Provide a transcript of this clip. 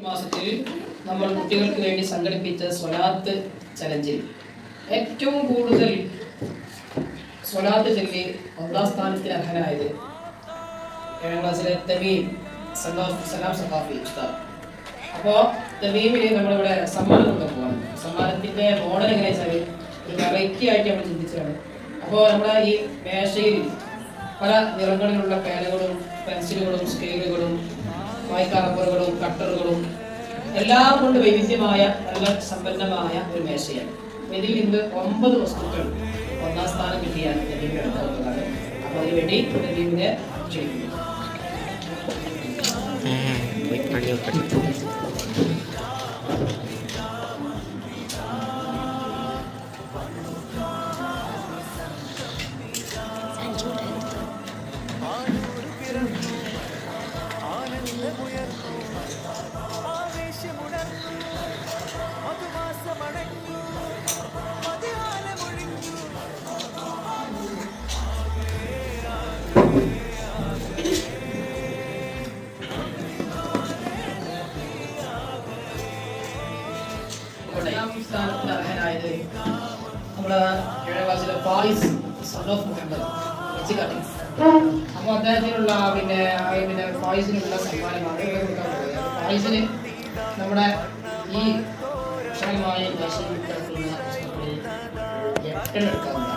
മാസത്തിൽ നമ്മൾ കുട്ടികൾക്ക് വേണ്ടി സംഘടിപ്പിച്ച സ്വലാത്ത് ചലഞ്ചിൽ ഏറ്റവും കൂടുതൽ സ്വലാത്ത് ചൊല്ലി ഒന്നാം സ്ഥാനത്തിൽ അർഹനായത് 7ാം ക്ലാസ്സിലെ തമീം സലാം സഖാഫി ഉസ്താദ്. അപ്പോൾ തമീമിന് നമ്മളിവിടെ സമ്മാനം കൊടുക്കാൻ പോവാണ്. സമ്മാനത്തിൻ്റെ മോഡൽ എങ്ങനെ വെച്ചാൽ ഒരു വെറൈറ്റി ആയിട്ട് നമ്മൾ ചിന്തിച്ചതാണ്. അപ്പോൾ നമ്മുടെ ഈ മേശയിൽ പല നിറങ്ങളിലുള്ള പേനകളും പെൻസിലുകളും സ്കെയിലുകളും വായ്ക്കാറപ്പറുകളും കട്ടറുകളും എല്ലാം കൊണ്ട് വൈവിധ്യമായ നല്ല സമ്പന്നമായ ഒരു മേശയാണ്. ഇതിൽ നിന്ന് 9 വസ്തുക്കൾ ഒന്നാം സ്ഥാനം കിട്ടിയാണ് നബീബ് എടുക്കാവുന്നതാണ്. അപ്പോൾ അതിനുവേണ്ടി നബീബിനെ ക്ഷണിക്കുന്നു. സ്ഥാനത്തിന് അർഹനായത് നമ്മുടെ 7ാം ക്ലാസ്സിലെ ഫായിസ് സൺ ഓഫ് മുഹമ്മദ് വെച്ചുകാട്ടി. അപ്പോൾ അദ്ദേഹത്തിനുള്ള പിന്നെ ഫായിസിനുള്ള സമ്മാനമാണ് കൊടുക്കാൻ പോകുന്നത്. ഫായിസിന് നമ്മുടെ ഈ വിശാലമായ ഭാഷയിൽ കിടക്കുന്ന പുസ്തകങ്ങളിൽ 8 എടുക്കാവുന്ന